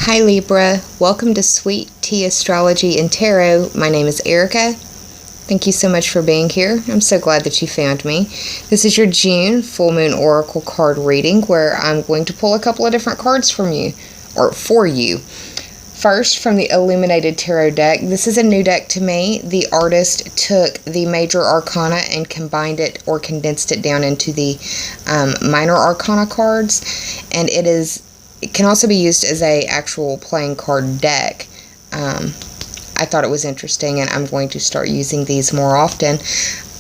Hi Libra, welcome to Sweet Tea Astrology and Tarot. My name is Erica. Thank you so much for being here. I'm so glad that you found me. This is your June full moon oracle card reading where I'm going to pull a couple of different cards from you, or for you. First, from the Illuminated Tarot deck. This is a new deck to me. The artist took the major arcana and combined it or condensed it down into the minor arcana cards, and it can also be used as a actual playing card deck. I thought it was interesting, and I'm going to start using these more often.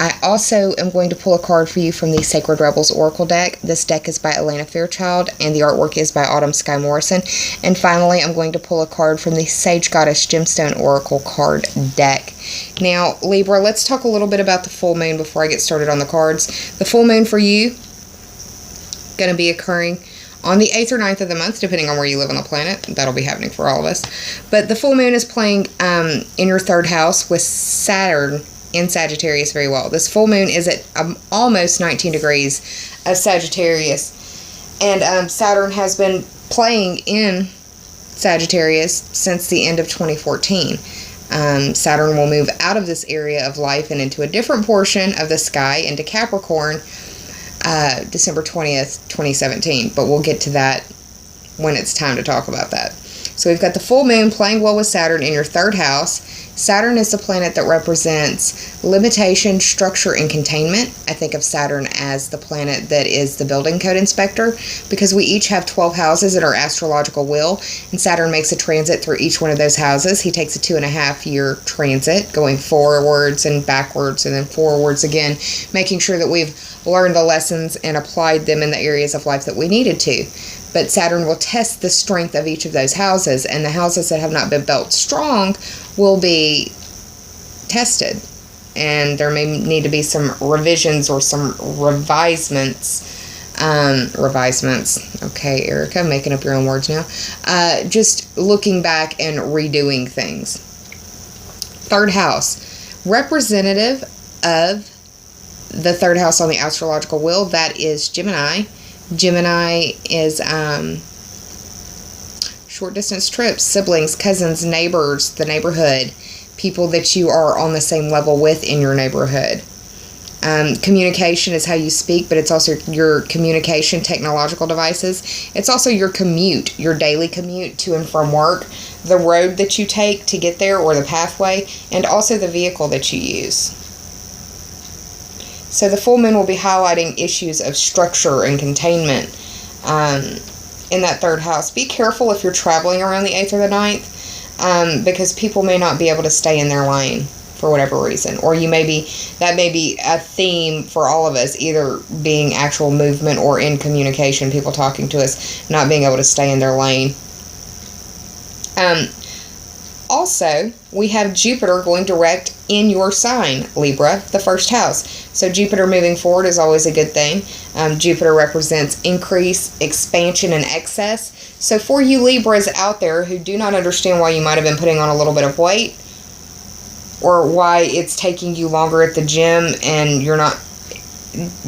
I also am going to pull a card for you from the Sacred Rebels Oracle deck. This deck is by Elena Fairchild, and the artwork is by Autumn Sky Morrison. And finally, I'm going to pull a card from the Sage Goddess Gemstone Oracle card deck. Now, Libra, let's talk a little bit about the full moon before I get started on the cards. The full moon for you, going to be occurring on the 8th or 9th of the month, depending on where you live on the planet. That'll be happening for all of us. But the full moon is playing in your third house with Saturn in Sagittarius very well. This full moon is at almost 19 degrees of Sagittarius. And Saturn has been playing in Sagittarius since the end of 2014. Saturn will move out of this area of life and into a different portion of the sky, into Capricorn, December 20th, 2017, but we'll get to that when it's time to talk about that. So we've got the full moon playing well with Saturn in your third house. Saturn is the planet that represents limitation, structure, and containment. I think of Saturn as the planet that is the building code inspector, because we each have 12 houses in our astrological wheel, and Saturn makes a transit through each one of those houses. He takes a 2.5-year transit, going forwards and backwards and then forwards again, making sure that we've learned the lessons and applied them in the areas of life that we needed to. But Saturn will test the strength of each of those houses, and the houses that have not been built strong will be tested. And there may need to be some revisions or some revisements. Okay, Erica, making up your own words now. Just looking back and redoing things. Third house, representative of the third house on the astrological wheel, that is Gemini. Gemini is short distance trips, siblings, cousins, neighbors, the neighborhood, people that you are on the same level with in your neighborhood. Communication is how you speak, but it's also your communication technological devices. It's also your commute, your daily commute to and from work, the road that you take to get there or the pathway, and also the vehicle that you use. So the full moon will be highlighting issues of structure and containment in that third house. Be careful if you're traveling around the 8th or the 9th, because people may not be able to stay in their lane for whatever reason. Or that may be a theme for all of us, either being actual movement or in communication, people talking to us, not being able to stay in their lane. Also, we have Jupiter going direct in your sign, Libra, the first house. So Jupiter moving forward is always a good thing. Jupiter represents increase, expansion, and excess. So for you Libras out there who do not understand why you might have been putting on a little bit of weight, or why it's taking you longer at the gym and you're not,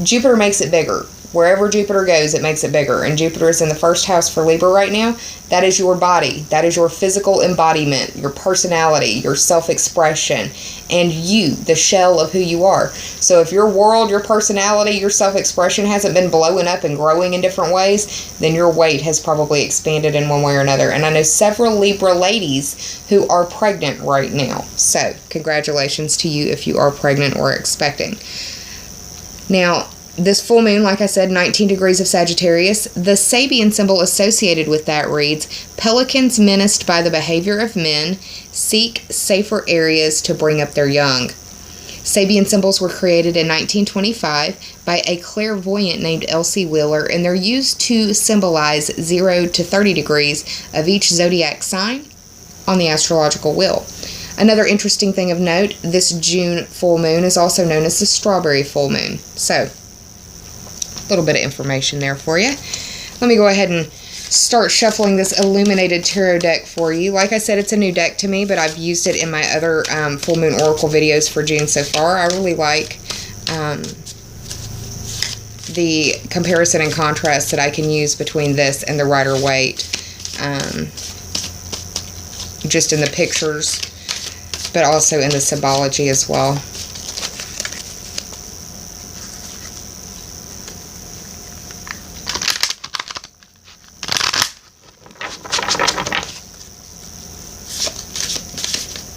Jupiter makes it bigger. Wherever Jupiter goes, it makes it bigger. And Jupiter is in the first house for Libra right now. That is your body. That is your physical embodiment, your personality, your self-expression, and you, the shell of who you are. So if your world, your personality, your self-expression hasn't been blowing up and growing in different ways, then your weight has probably expanded in one way or another. And I know several Libra ladies who are pregnant right now. So congratulations to you if you are pregnant or expecting. Now, this full moon, like I said, 19 degrees of Sagittarius. The Sabian symbol associated with that reads, pelicans menaced by the behavior of men seek safer areas to bring up their young. Sabian symbols were created in 1925 by a clairvoyant named Elsie Wheeler, and they're used to symbolize 0 to 30 degrees of each zodiac sign on the astrological wheel. Another interesting thing of note, this June full moon is also known as the strawberry full moon. So, little bit of information there for you. Let me go ahead and start shuffling this Illuminated Tarot deck for you. Like I said, it's a new deck to me, but I've used it in my other full moon oracle videos for June so far. I really like the comparison and contrast that I can use between this and the Rider-Waite just in the pictures, but also in the symbology as well.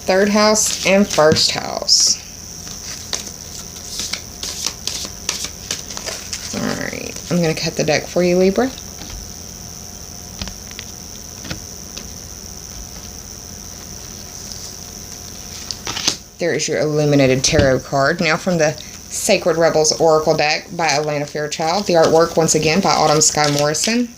Third house and first house. Alright, I'm going to cut the deck for you, Libra. There is your illuminated tarot card. Now from the Sacred Rebels Oracle deck by Atlanta Fairchild. The artwork, once again, by Autumn Sky Morrison.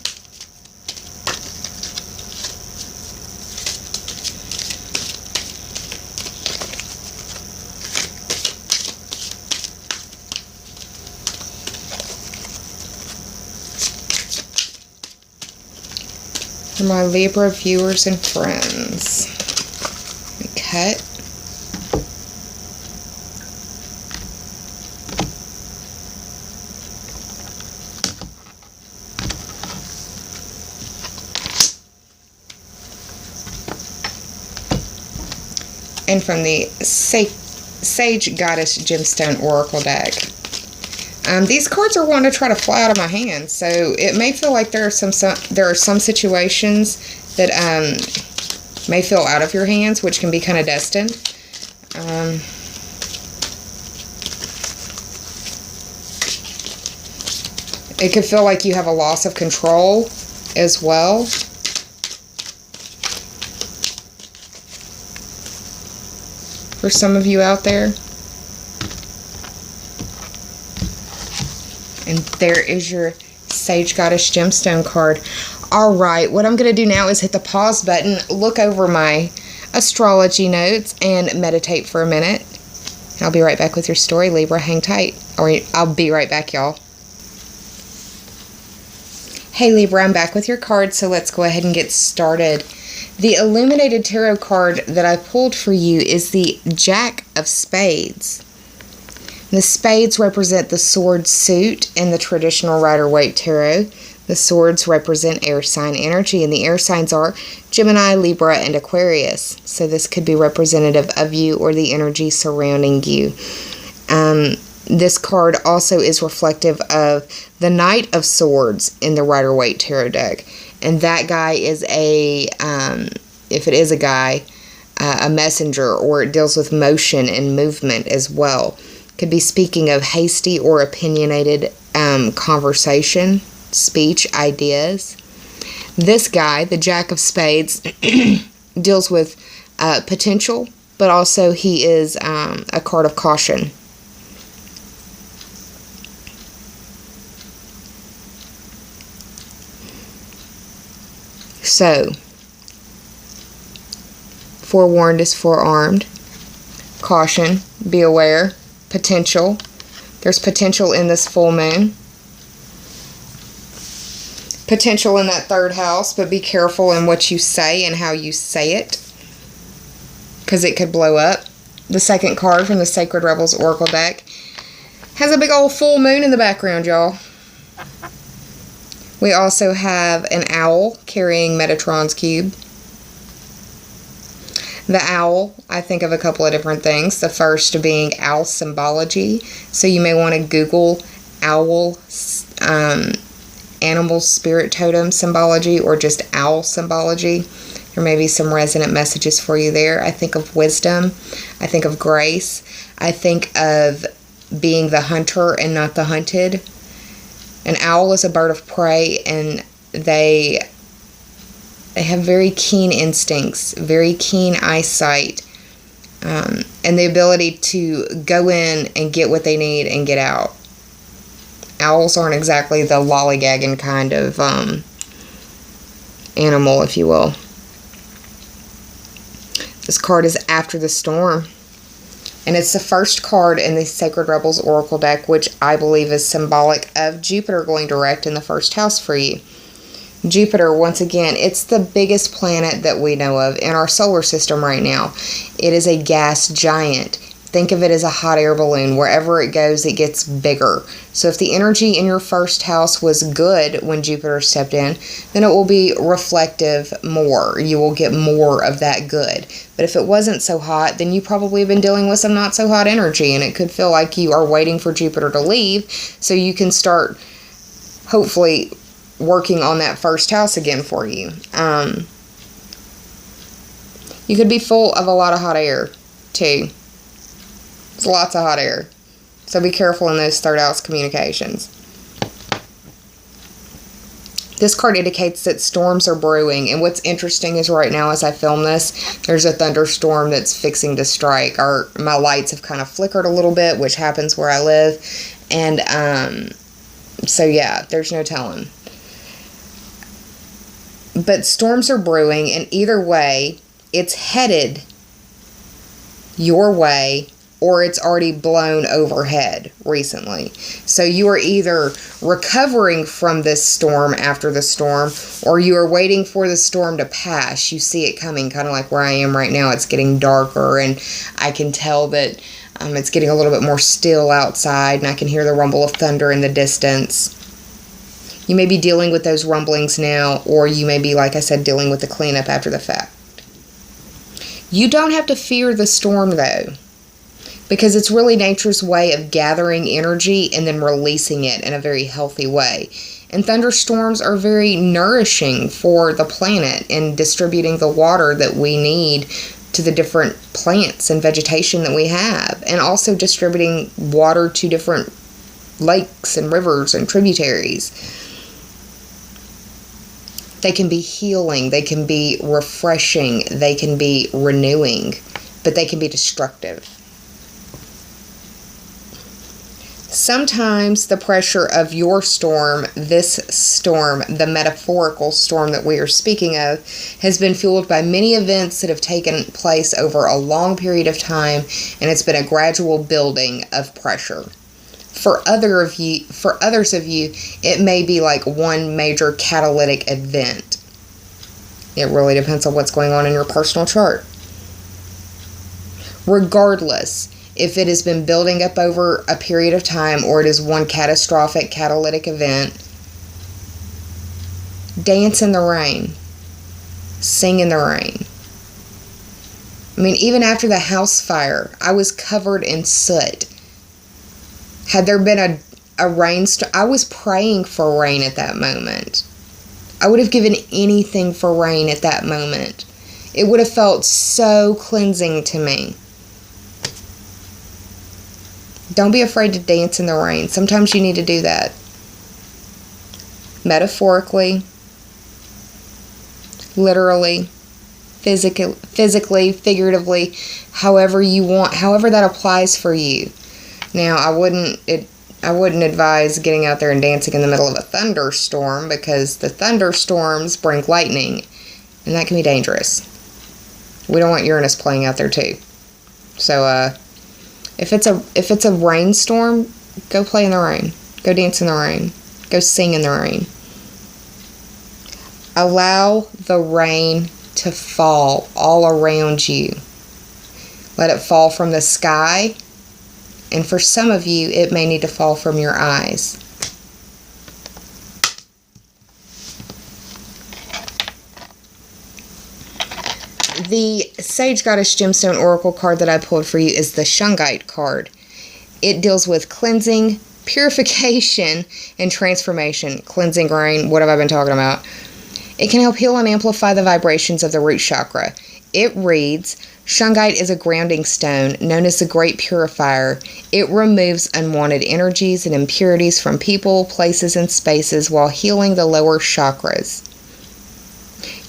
For my Libra viewers and friends. Let me cut. And from the Sage Goddess Gemstone Oracle deck. These cards are wanting to try to fly out of my hands, so it may feel like there are some situations that may feel out of your hands, which can be kind of destined. It could feel like you have a loss of control as well. For some of you out there. And there is your Sage Goddess Gemstone card. Alright, what I'm going to do now is hit the pause button, look over my astrology notes, and meditate for a minute. I'll be right back with your story, Libra. Hang tight. Or I'll be right back, y'all. Hey Libra, I'm back with your cards, so let's go ahead and get started. The illuminated tarot card that I pulled for you is the Jack of Spades. The spades represent the sword suit in the traditional Rider-Waite tarot. The swords represent air sign energy, and the air signs are Gemini, Libra, and Aquarius. So this could be representative of you or the energy surrounding you. This card also is reflective of the Knight of Swords in the Rider-Waite tarot deck. And that guy is if it is a guy, a messenger, or it deals with motion and movement as well. Could be speaking of hasty or opinionated conversation, speech, ideas. This guy, the Jack of Spades, deals with potential, but also he is a card of caution. So, forewarned is forearmed. Caution, be aware. Potential. There's potential in this full moon. Potential in that third house, but be careful in what you say and how you say it, because it could blow up. The second card from the Sacred Rebels Oracle deck has a big old full moon in the background, y'all. We also have an owl carrying Metatron's cube. The owl, I think of a couple of different things. The first being owl symbology. So you may want to Google owl animal spirit totem symbology, or just owl symbology. There may be some resonant messages for you there. I think of wisdom. I think of grace. I think of being the hunter and not the hunted. An owl is a bird of prey, and they have very keen instincts, very keen eyesight, and the ability to go in and get what they need and get out. Owls aren't exactly the lollygagging kind of animal, if you will. This card is After the Storm. And it's the first card in the Sacred Rebels Oracle deck, which I believe is symbolic of Jupiter going direct in the first house for you. Jupiter, once again, it's the biggest planet that we know of in our solar system right now. It is a gas giant think of it as a hot air balloon. Wherever it goes, it gets bigger. So if the energy in your first house was good when Jupiter stepped in, then it will be reflective more. You will get more of that good. But if it wasn't so hot, then you probably have been dealing with some not so hot energy, and it could feel like you are waiting for Jupiter to leave so you can start, hopefully, working on that first house again for you. You could be full of a lot of hot air, too. There's lots of hot air. So be careful in those third house communications. This card indicates that storms are brewing. And what's interesting is right now as I film this, there's a thunderstorm that's fixing to strike. My lights have kind of flickered a little bit, which happens where I live. And so yeah, there's no telling. But storms are brewing, and either way, it's headed your way, or it's already blown overhead recently. So you are either recovering from this storm after the storm, or you are waiting for the storm to pass. You see it coming, kind of like where I am right now. It's getting darker, and I can tell that it's getting a little bit more still outside, and I can hear the rumble of thunder in the distance. You may be dealing with those rumblings now, or you may be, like I said, dealing with the cleanup after the fact. You don't have to fear the storm, though, because it's really nature's way of gathering energy and then releasing it in a very healthy way. And thunderstorms are very nourishing for the planet in distributing the water that we need to the different plants and vegetation that we have, and also distributing water to different lakes and rivers and tributaries. They can be healing, they can be refreshing, they can be renewing, but they can be destructive. Sometimes the pressure of your storm, this storm, the metaphorical storm that we are speaking of, has been fueled by many events that have taken place over a long period of time, and it's been a gradual building of pressure. For others of you, it may be like one major catalytic event. It really depends on what's going on in your personal chart. Regardless, if it has been building up over a period of time, or it is one catastrophic catalytic event, dance in the rain. Sing in the rain. I mean, even after the house fire, I was covered in soot. Had there been a rainstorm, I was praying for rain at that moment. I would have given anything for rain at that moment. It would have felt so cleansing to me. Don't be afraid to dance in the rain. Sometimes you need to do that. Metaphorically, literally, physically, figuratively, however you want, however that applies for you. Now, I wouldn't advise getting out there and dancing in the middle of a thunderstorm, because the thunderstorms bring lightning, and that can be dangerous. We don't want Uranus playing out there too. So, if it's a rainstorm, go play in the rain. Go dance in the rain. Go sing in the rain. Allow the rain to fall all around you. Let it fall from the sky. And for some of you, it may need to fall from your eyes. The Sage Goddess Gemstone Oracle card that I pulled for you is the Shungite card. It deals with cleansing, purification, and transformation. Cleansing rain, what have I been talking about? It can help heal and amplify the vibrations of the root chakra. It reads, Shungite is a grounding stone known as the Great Purifier. It removes unwanted energies and impurities from people, places, and spaces while healing the lower chakras.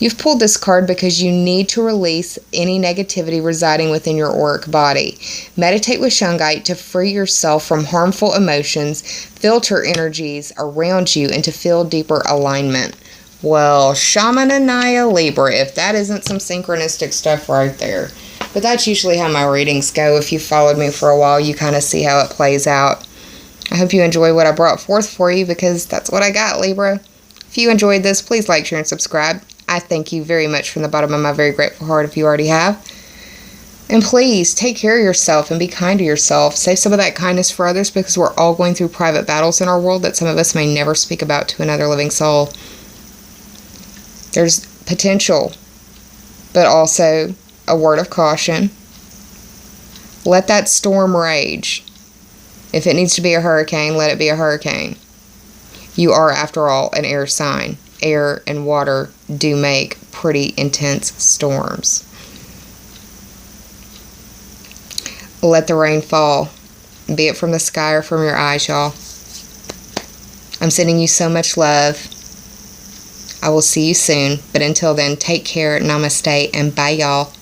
You've pulled this card because you need to release any negativity residing within your auric body. Meditate with Shungite to free yourself from harmful emotions, filter energies around you, and to feel deeper alignment. Well, Shamananaya Libra, if that isn't some synchronistic stuff right there. But that's usually how my readings go. If you followed me for a while, you kind of see how it plays out. I hope you enjoy what I brought forth for you, because that's what I got, Libra. If you enjoyed this, please like, share, and subscribe. I thank you very much from the bottom of my very grateful heart if you already have. And please take care of yourself and be kind to yourself. Save some of that kindness for others, because we're all going through private battles in our world that some of us may never speak about to another living soul. There's potential, but also a word of caution. Let that storm rage. If it needs to be a hurricane, let it be a hurricane. You are, after all, an air sign. Air and water do make pretty intense storms. Let the rain fall, be it from the sky or from your eyes, y'all. I'm sending you so much love. I will see you soon, but until then, take care, namaste, and bye, y'all.